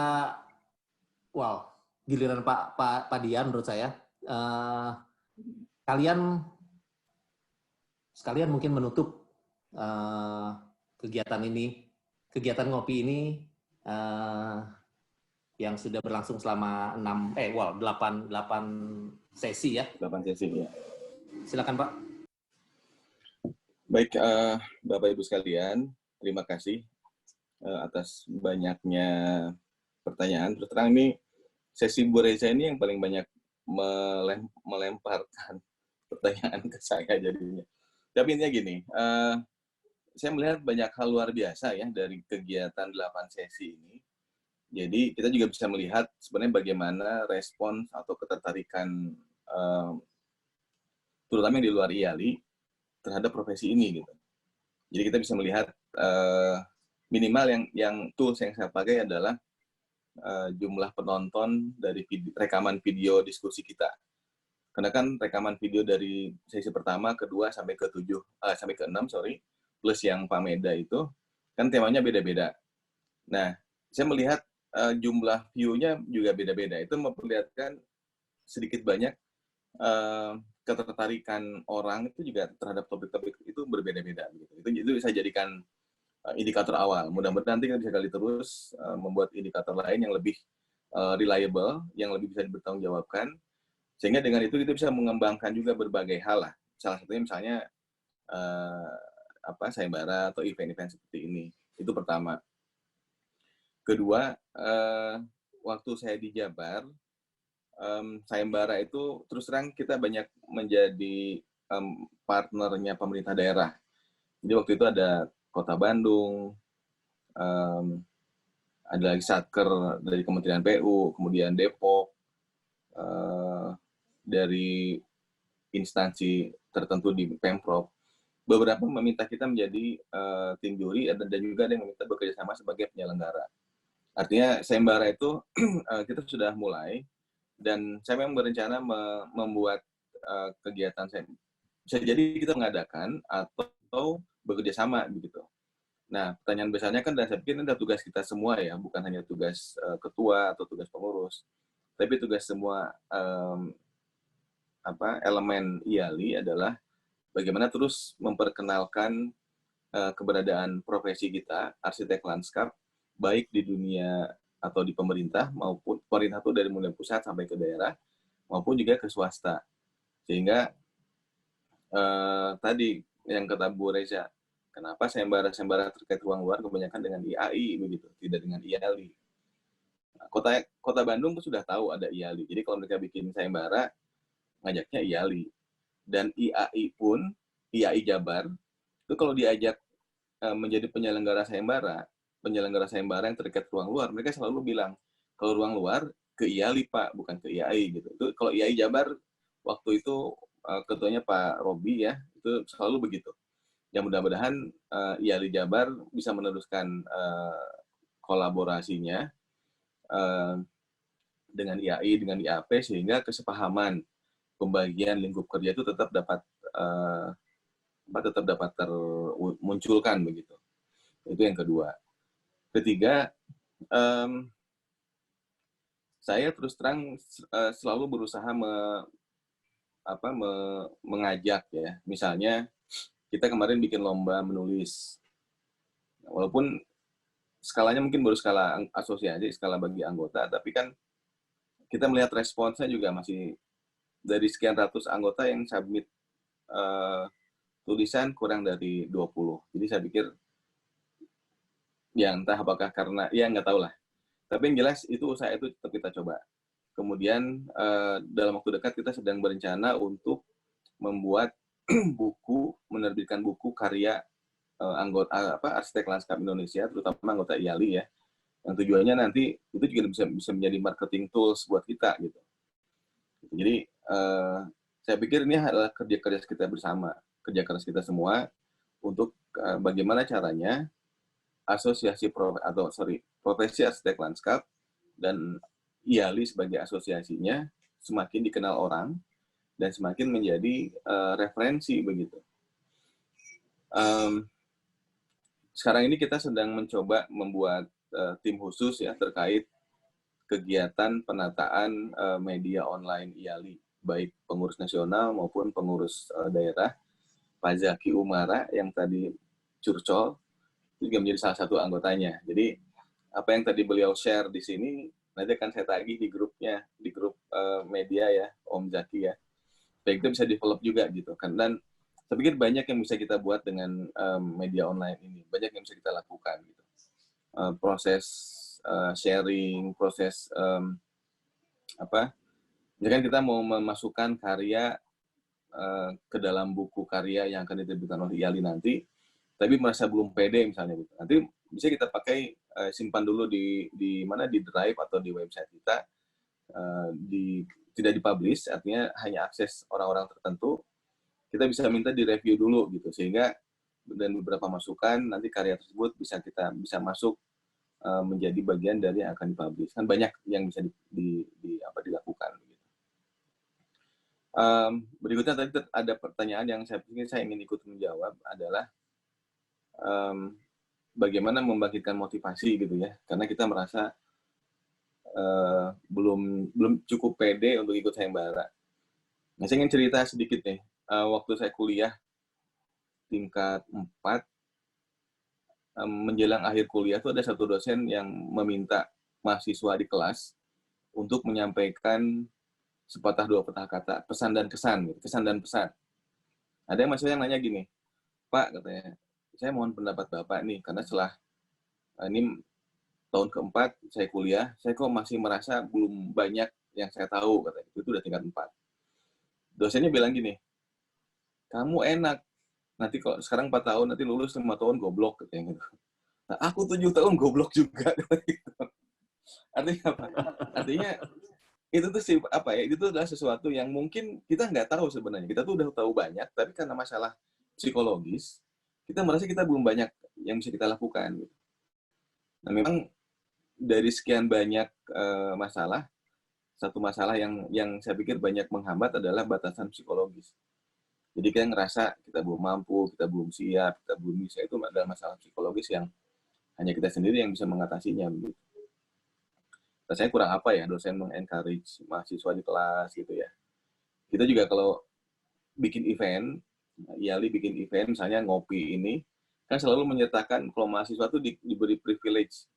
giliran Pak Dian menurut saya. Kalian sekalian mungkin menutup kegiatan ngopi ini yang sudah berlangsung selama 8 sesi ya. 8 sesi ya. Silakan Pak. Baik, Bapak Ibu sekalian, terima kasih atas banyaknya pertanyaan. Terus terang ini sesi Bu Reza ini yang paling banyak melemparkan pertanyaan ke saya jadinya. Tapi intinya gini, saya melihat banyak hal luar biasa ya dari kegiatan 8 sesi ini. Jadi kita juga bisa melihat sebenarnya bagaimana respons atau ketertarikan terutama yang di luar IALI terhadap profesi ini gitu. Jadi kita bisa melihat minimal yang tools yang saya pakai adalah jumlah penonton dari rekaman video diskusi kita. Karena kan rekaman video dari sesi pertama, kedua, sampai ke 6, plus yang Pak Meda itu, kan temanya beda-beda. Nah, saya melihat jumlah view-nya juga beda-beda. Itu memperlihatkan sedikit banyak ketertarikan orang itu juga terhadap topik-topik itu berbeda-beda. Itu saya jadikan indikator awal. Mudah-mudahan nanti kita bisa kali terus membuat indikator lain yang lebih reliable, yang lebih bisa dipertanggungjawabkan, sehingga dengan itu kita bisa mengembangkan juga berbagai hal lah. Salah satunya misalnya sayembara atau event-event seperti ini. Itu pertama. Kedua, waktu saya di Jabar, sayembara itu terus terang kita banyak menjadi partnernya pemerintah daerah. Jadi waktu itu ada Kota Bandung, ada lagi Satker dari Kementerian PU, kemudian Depok, dari instansi tertentu di Pemprov. Beberapa meminta kita menjadi tim juri, dan juga ada yang meminta bekerja sama sebagai penyelenggara. Artinya sayembara itu kita sudah mulai, dan saya memang berencana membuat kegiatan saya. Bisa jadi kita mengadakan atau bekerja sama begitu. Nah, pertanyaan besarnya kan, dan saya pikir ini adalah tugas kita semua ya, bukan hanya tugas ketua atau tugas pengurus, tapi tugas semua elemen IALI adalah bagaimana terus memperkenalkan keberadaan profesi kita, arsitek lanskap, baik di dunia atau di pemerintah, maupun pemerintah itu dari mulai pusat sampai ke daerah, maupun juga ke swasta. Sehingga tadi yang kata Bu Reza, kenapa sayembara terkait ruang luar kebanyakan dengan IAI begitu, tidak dengan IALI. Kota Bandung tuh sudah tahu ada IALI. Jadi kalau mereka bikin sayembara, ngajaknya IALI. Dan IAI pun, IAI Jabar, itu kalau diajak menjadi penyelenggara sayembara yang terkait ruang luar, mereka selalu bilang, kalau ruang luar ke IALI Pak, bukan ke IAI gitu. Itu kalau IAI Jabar waktu itu ketuanya Pak Robi ya, itu selalu begitu. Ya mudah-mudahan IALI Jabar bisa meneruskan kolaborasinya dengan IAI, dengan IAP, sehingga kesepahaman pembagian lingkup kerja itu tetap dapat termunculkan begitu. Itu yang kedua. Ketiga, saya terus terang selalu berusaha mengajak ya. Misalnya kita kemarin bikin lomba menulis, walaupun skalanya mungkin baru skala asosiasi, skala bagi anggota, tapi kan kita melihat responsnya juga masih dari sekian ratus anggota yang submit tulisan kurang dari 20. Jadi saya pikir ya entah apakah karena, ya nggak tahu lah. Tapi yang jelas itu usaha itu tetap kita coba. Kemudian dalam waktu dekat kita sedang berencana untuk membuat menerbitkan buku karya anggota arsitek lanskap Indonesia, terutama anggota IALI ya. Yang tujuannya nanti itu juga bisa menjadi marketing tools buat kita gitu. Jadi saya pikir ini adalah kerja keras kita bersama, kerja keras kita semua untuk bagaimana caranya profesi arsitek lanskap dan IALI sebagai asosiasinya semakin dikenal orang dan semakin menjadi referensi begitu. Sekarang ini kita sedang mencoba membuat tim khusus ya terkait kegiatan penataan media online IALI, baik pengurus nasional maupun pengurus daerah. Pak Zaki Umara yang tadi curcol juga menjadi salah satu anggotanya. Jadi apa yang tadi beliau share di sini nanti akan saya tagih di grupnya, di grup media ya, Om Zaki ya. Baik itu bisa develop juga gitu kan. Dan saya pikir banyak yang bisa kita buat dengan media online ini, banyak yang bisa kita lakukan gitu. Proses sharing, proses misalkan kita mau memasukkan karya ke dalam buku karya yang akan diterbitkan oleh IALI nanti, tapi merasa belum pede misalnya gitu. Nanti bisa kita pakai simpan dulu di drive atau di website kita, tidak dipublish, artinya hanya akses orang-orang tertentu. Kita bisa minta direview dulu gitu, sehingga dan beberapa masukan nanti karya tersebut bisa masuk menjadi bagian dari yang akan dipublish. Kan banyak yang bisa dilakukan. Gitu. Berikutnya tadi ada pertanyaan yang saya pikir saya ingin ikut menjawab adalah bagaimana membangkitkan motivasi gitu ya, karena kita merasa belum cukup pede untuk ikut sayembara. Nah, saya ingin cerita sedikit nih. Waktu saya kuliah tingkat 4, menjelang akhir kuliah tuh ada satu dosen yang meminta mahasiswa di kelas untuk menyampaikan sepatah dua patah kata pesan dan kesan, gitu. Kesan dan pesan. Ada mahasiswa yang nanya gini, Pak, katanya, saya mohon pendapat Bapak nih, karena setelah ini tahun keempat saya kuliah, saya kok masih merasa belum banyak yang saya tahu, katanya. Itu udah tingkat 4. Dosennya bilang gini, kamu enak, nanti kalau sekarang 4 tahun, nanti lulus 5 tahun goblok, katanya gitu. Nah, aku 7 tahun goblok juga. Gitu. Artinya apa? Artinya itu tuh itu adalah sesuatu yang mungkin kita nggak tahu sebenarnya. Kita tuh udah tahu banyak, tapi karena masalah psikologis, kita merasa kita belum banyak yang bisa kita lakukan. Gitu. Nah, memang dari sekian banyak masalah, satu masalah yang saya pikir banyak menghambat adalah batasan psikologis. Jadi kita ngerasa kita belum mampu, kita belum siap, kita belum bisa. Itu adalah masalah psikologis yang hanya kita sendiri yang bisa mengatasinya. Begitu. Rasanya kurang apa ya dosen meng-encourage mahasiswa di kelas gitu ya. Kita juga kalau bikin event, IALI bikin event, misalnya ngopi ini, kan selalu menyertakan kalau mahasiswa itu diberi privilege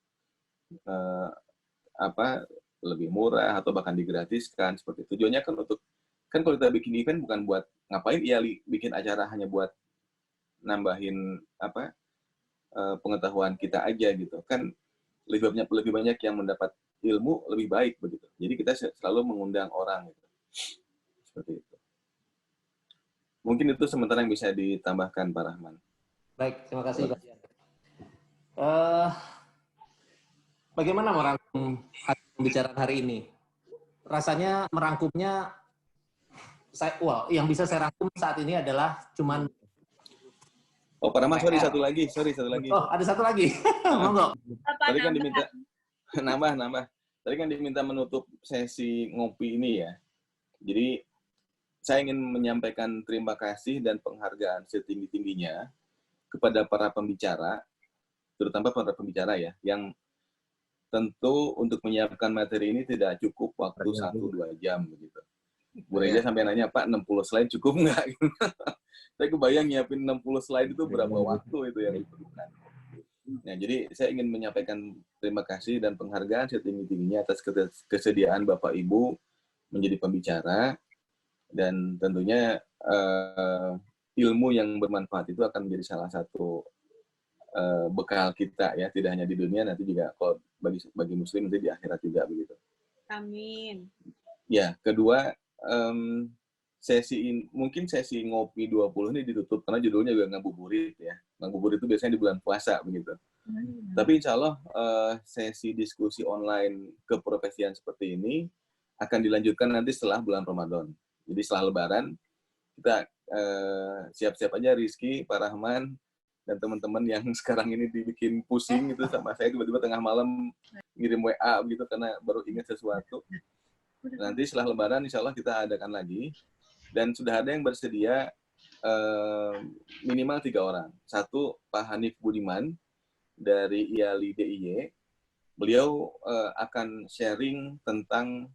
lebih murah atau bahkan digratiskan seperti itu. Tujuannya kan untuk kalau kita bikin event bukan buat ngapain IALI bikin acara hanya buat nambahin pengetahuan kita aja gitu. Kan lebih banyak yang mendapat ilmu lebih baik begitu. Jadi kita selalu mengundang orang gitu. Seperti itu. Mungkin itu sementara yang bisa ditambahkan Pak Rahman. Baik, terima kasih Pak. Eh, Bagaimana merangkum pembicaraan hari ini? Rasanya merangkumnya, yang bisa saya rangkum saat ini adalah cuman. Oh, Pak Rahman, sorry satu lagi. Oh, ada satu lagi. Monggo. Tadi kan diminta nambah. Tadi kan diminta menutup sesi ngopi ini ya. Jadi saya ingin menyampaikan terima kasih dan penghargaan setinggi-tingginya kepada para pembicara, terutama para pembicara ya, yang tentu untuk menyiapkan materi ini tidak cukup waktu 1-2 jam begitu. Bu Reza sampai nanya, Pak, 60 slide cukup nggak? Saya kebayang nyiapin 60 slide itu berapa waktu itu yang diperlukan. Nah, jadi saya ingin menyampaikan terima kasih dan penghargaan setinggi-tingginya atas kesediaan Bapak Ibu menjadi pembicara, dan tentunya ilmu yang bermanfaat itu akan menjadi salah satu bekal kita ya, tidak hanya di dunia, nanti juga kalau bagi muslim nanti di akhirat juga begitu. Amin. Ya, kedua, mungkin sesi ngopi 20 ini ditutup karena judulnya juga ngabuburit ya. Ngabuburit itu biasanya di bulan puasa begitu. Tapi insya Allah sesi diskusi online keprofesian seperti ini akan dilanjutkan nanti setelah bulan Ramadan. Jadi setelah Lebaran kita siap-siap aja, Rizky, Pak Rahman, dan teman-teman yang sekarang ini dibikin pusing itu sama saya, tiba-tiba tengah malam ngirim WA begitu karena baru ingat sesuatu. Nanti setelah Lebaran insya Allah kita adakan lagi, dan sudah ada yang bersedia minimal 3 orang. Satu, Pak Hanif Budiman dari IALI DIY. Beliau akan sharing tentang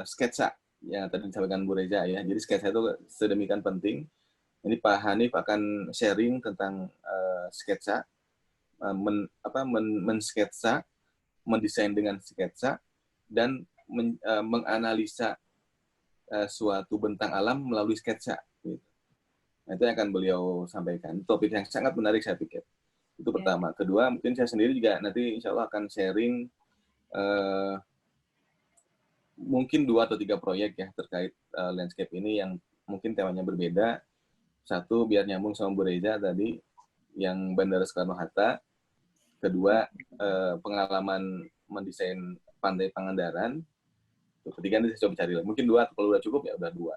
sketsa yang tadi disampaikan Bu Reza ya. Jadi sketsa itu sedemikian penting. Ini Pak Hanif akan sharing tentang sketsa, mensketsa, mendesain dengan sketsa, dan menganalisa suatu bentang alam melalui sketsa. Gitu. Nah, itu yang akan beliau sampaikan. Topik yang sangat menarik saya pikir. Itu pertama. Kedua, mungkin saya sendiri juga nanti insya Allah akan sharing mungkin 2 atau 3 proyek ya terkait landscape ini yang mungkin temanya berbeda. Satu, biar nyambung sama Bu Reza tadi, yang Bandara Soekarno-Hatta. Kedua, pengalaman mendesain Pantai Pangandaran. Ketiga, nanti saya coba cari lagi. Mungkin 2, kalau udah cukup ya udah 2.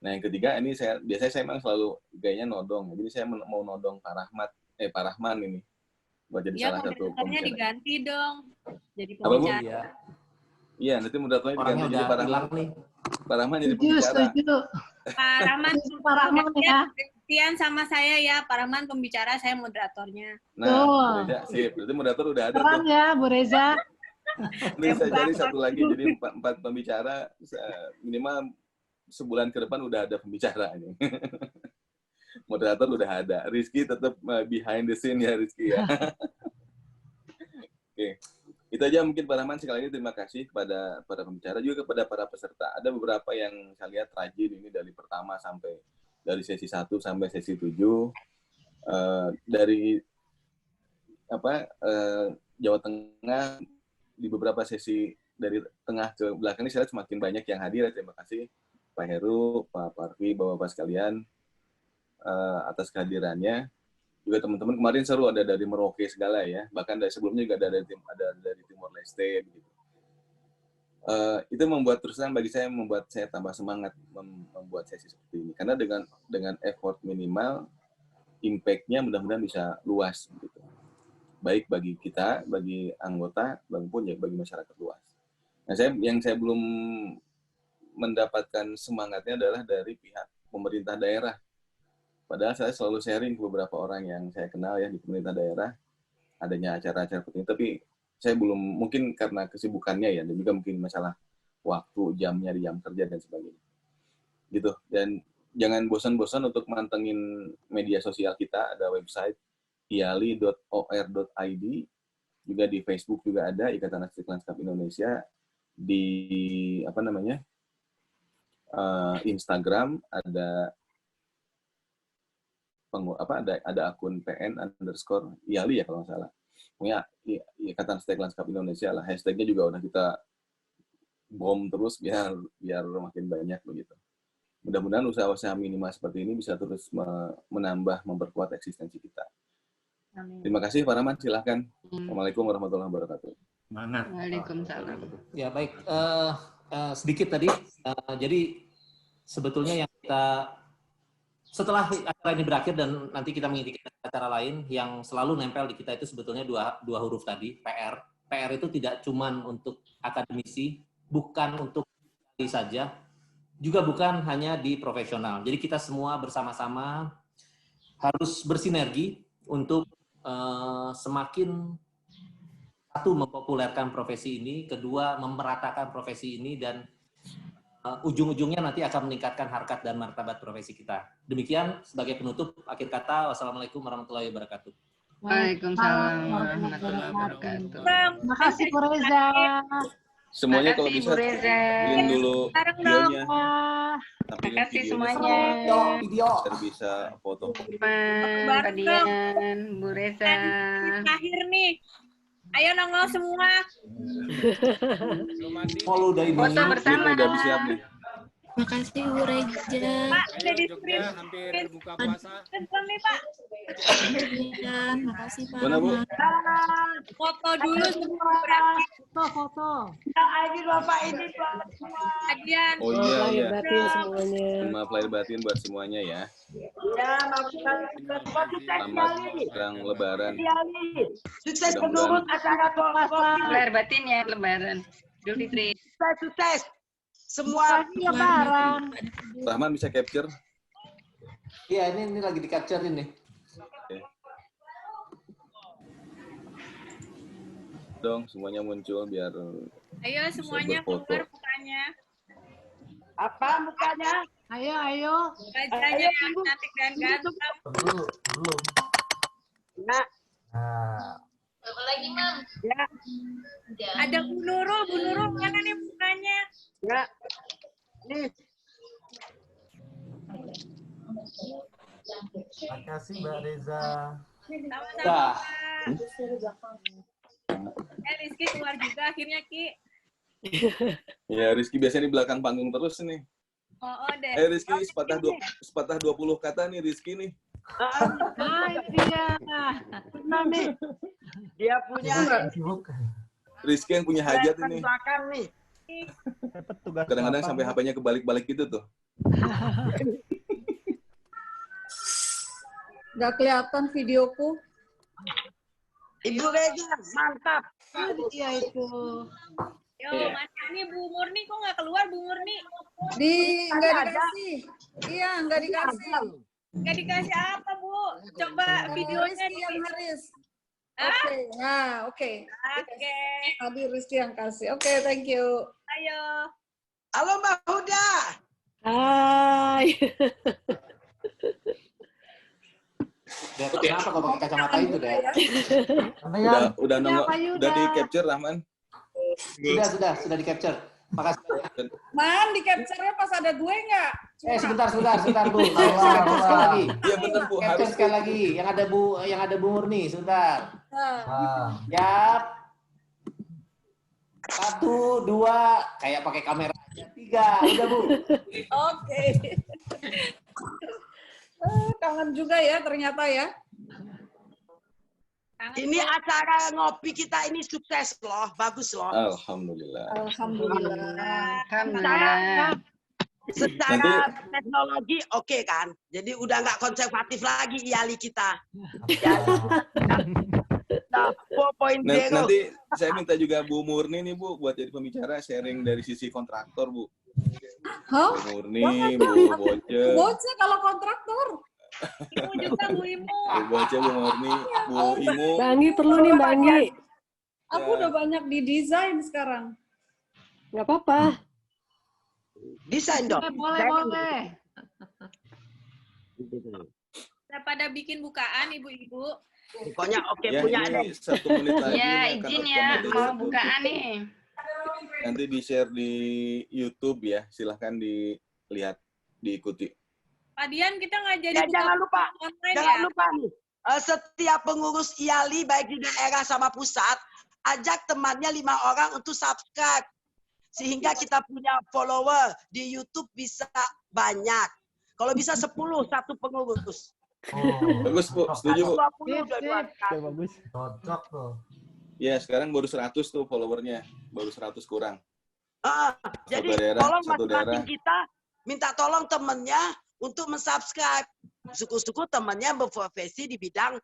Nah, yang ketiga, ini biasanya saya memang selalu gayanya nodong. Jadi saya mau nodong Pak Rahman ini. Buat jadi salah satu pembicaranya diganti dong. Jadi pembicara. pembicara. Iya, nanti moderatornya diganti jadi Pak Rahman. Pak Rahman jadi pembicara. Setuju. Pak Rahman, ya. Gantian sama saya ya, Pak Rahman pembicara, saya moderatornya. Nah, Bu Reza, sip. Berarti moderator udah ada. Keren ya, Bu Reza. Ini saya cari satu lagi, jadi 4 pembicara, minimal sebulan ke depan udah ada pembicara ini. Moderator udah ada. Rizky tetap behind the scene ya, Rizky ya. Oke. Itu aja mungkin Pak Rahman. Sekali lagi terima kasih kepada para pembicara, juga kepada para peserta. Ada beberapa yang saya lihat rajin ini dari pertama sampai dari sesi 1 sampai sesi 7. Dari Jawa Tengah, di beberapa sesi dari tengah ke belakang ini saya lihat semakin banyak yang hadir. Terima kasih Pak Heru, Pak Parvi, Bapak-Bapak sekalian atas kehadirannya. Juga teman-teman kemarin seru, ada dari Merauke segala ya, bahkan dari sebelumnya juga ada dari Timor Leste begitu. Itu membuat saya tambah semangat membuat sesi seperti ini, karena dengan effort minimal, impact-nya mudah-mudahan bisa luas begitu. Baik bagi kita, bagi anggota, maupun ya bagi masyarakat luas. Nah, yang saya belum mendapatkan semangatnya adalah dari pihak pemerintah daerah. Padahal saya selalu sharing ke beberapa orang yang saya kenal ya di pemerintah daerah, adanya acara-acara seperti ini, tapi saya belum, mungkin karena kesibukannya ya, dan juga mungkin masalah waktu, jamnya di jam kerja dan sebagainya. Gitu. Dan jangan bosan-bosan untuk mantengin media sosial kita, ada website iali.or.id, juga di Facebook juga ada Ikatan Arsitek Lanskap Indonesia, di Instagram ada ada akun PN_IALI ya kalau nggak salah. Punya Ikatan Arsitek Lanskap Indonesia lah. Hashtagnya juga udah kita bom terus biar makin banyak begitu. Mudah-mudahan usaha-usaha minimal seperti ini bisa terus memperkuat eksistensi kita. Amin. Terima kasih Pak Rahman, silahkan. Assalamualaikum warahmatullahi wabarakatuh. Semangat. Waalaikumsalam. Ya baik, sedikit tadi. Jadi sebetulnya yang kita setelah acara ini berakhir dan nanti kita mengikuti acara lain yang selalu nempel di kita itu sebetulnya dua huruf tadi, PR. PR itu tidak cuman untuk akademisi, bukan untuk saja, juga bukan hanya di profesional. Jadi kita semua bersama-sama harus bersinergi untuk semakin satu mempopulerkan profesi ini, kedua memeratakan profesi ini, dan ujung-ujungnya nanti akan meningkatkan harkat dan martabat profesi kita. Demikian sebagai penutup, akhir kata, wassalamualaikum warahmatullahi wabarakatuh. Waalaikumsalam warahmatullahi wabarakatuh. Terima kasih Bu Reza. Semuanya kalau bisa Bu Reza. pilih dulu videonya. Terima kasih semuanya. Video. Biar bisa foto. Pak Dian, Bu Reza. Akhir nih. Ayo nongol semua. Follow dari Foto ini. bersama. Udah siap nih. Makasih Bu Reza. Pak, udah di screen. Hampir buka puasa. Belum nih, Pak. Ya, makasih Pak Mana, Bu? Rahman. Foto dulu semua. Foto. Adian. Oh iya. Batin semuanya. Maaf lahir batin buat semuanya ya. Selamat sedang lebaran. Sukses menurut acara kelompok. Lahir batin ya, lebaran. Idul Fitri. Sukses. Semua Lebaran. Rahman bisa capture? Iya, ini lagi di-capture ini. Oke. Dong, semuanya muncul biar Ayo semuanya berfoto. keluar mukanya. apa mukanya? Ayo. Wajahnya yang cantik dan ganteng. Nah, Apa lagi, Mam? ya, Ada Bu Nurul mana nih mukanya? ya. Nih, Makasih Mbak Reza. Sama-sama. Rizky keluar juga akhirnya, Ki. ya Rizky biasanya di belakang panggung terus nih. Oh deh. Rizky sepatah 20 kata nih Rizky nih. Ini dia. benar nih. Dia punya Rizky yang punya hajat kelihatan ini. belakang nih. Dapat tugas Kadang-kadang apa, sampai Bu? HP-nya kebalik-balik gitu tuh. Nggak kelihatan videoku. Ibu Reza, mantap. Iya itu. Yo, Mas ini Bu Murni kok nggak keluar Bu Murni? Nggak dikasih. Iya, nggak dikasih. Nggak dikasih apa Bu? Coba videonya Rizky yang di. Haris. Hah? Oke, nah oke. Oke. Tadi Rizky yang kasih. Oke, thank you. Ayo. Halo Mbak Huda. Hai. Dad, kenapa kau pakai kacamata itu, Dad? Udah Apa, Yuda? udah di capture Rahman. Sudah di-capture. Makasih. Man, di capture-nya pas ada gue nggak? Sebentar, Bu. Sekali lagi. Iya bener Bu, Capture harus sekali lagi. Yang ada Bu Murni, sebentar. Nah, Yap. 1, 2, kayak pakai kamera aja. 3, udah Bu. oke. Kangen juga ya ternyata ya. Ini acara ngopi kita ini sukses loh, bagus loh. Alhamdulillah. Alhamdulillah. Alhamdulillah. Secara teknologi oke kan, jadi udah nggak konservatif lagi IALI kita. Nah, 4.0. Nanti saya minta juga Bu Murni nih Bu buat jadi pembicara sharing dari sisi kontraktor Bu. Hah? Bu Murni, Bu Boce, Bocah kalau kontraktor. Ibu juga Bu Imu. Bu Boce, Bu Murni, Bu Imu. Bangi perlu nih, Bangi. Aku udah banyak di desain sekarang. Nggak apa-apa. Desain dong. Boleh. Udah pada bikin bukaan ibu-ibu. Pokoknya oke Ya punya deh. ini 1 menit lagi. Ya, ini akan izin rekam ya, dari mau YouTube. bukaan nih. Nanti di-share di YouTube ya. Silahkan dilihat, diikuti. Pak Dian kita nggak jadi Ya, buka jangan lupa. online Jangan ya. lupa nih, setiap pengurus IALI baik di daerah sama pusat, ajak temannya 5 orang untuk subscribe. Sehingga kita punya follower di YouTube bisa banyak. Kalau bisa 10, 1 pengurus. Bagus, Bu. Setuju, Bu. 20 dua-duaan. Bagus. Cocok tuh. Ya, sekarang baru 100 tuh followernya. Baru 100 kurang. Jadi daerah, tolong satu masing-masing daerah. kita minta tolong temennya untuk mensubscribe. Suku-suku temennya berprofesi di bidang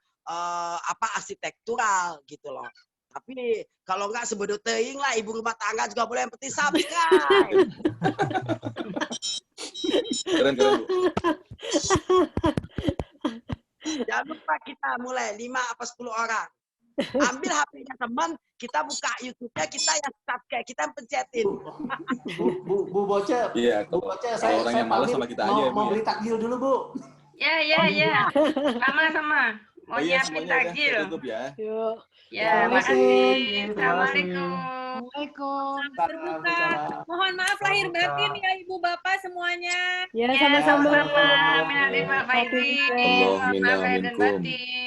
arsitektural gitu loh. Tapi kalau nggak sebedut teing lah, ibu rumah tangga juga boleh, yang penting subscribe. Keren, Bu. Jangan lupa kita mulai 5 apa 10 orang. Ambil HP-nya teman, kita buka YouTube-nya, kita yang subscribe, kita yang pencetin. Bu Boce, Iya, Bu kalau Boce, orang yang malas pamit, sama kita aja ya, Bu. mau Ya. beli takjil dulu, Bu. Ya. Sama-sama. Mau iya, nyiapin semuanya udah. takjil. Saya tutup ya. Yuk. Ya, makasih. Assalamualaikum. Assalamualaikum. Berbuka. Mohon maaf lahir batin ya Ibu Bapak semuanya. Ya, Ya, sama-sama. sama-sama. Minal aidin wal faizin. Allah, Maaf lahir dan minal minkum. batin.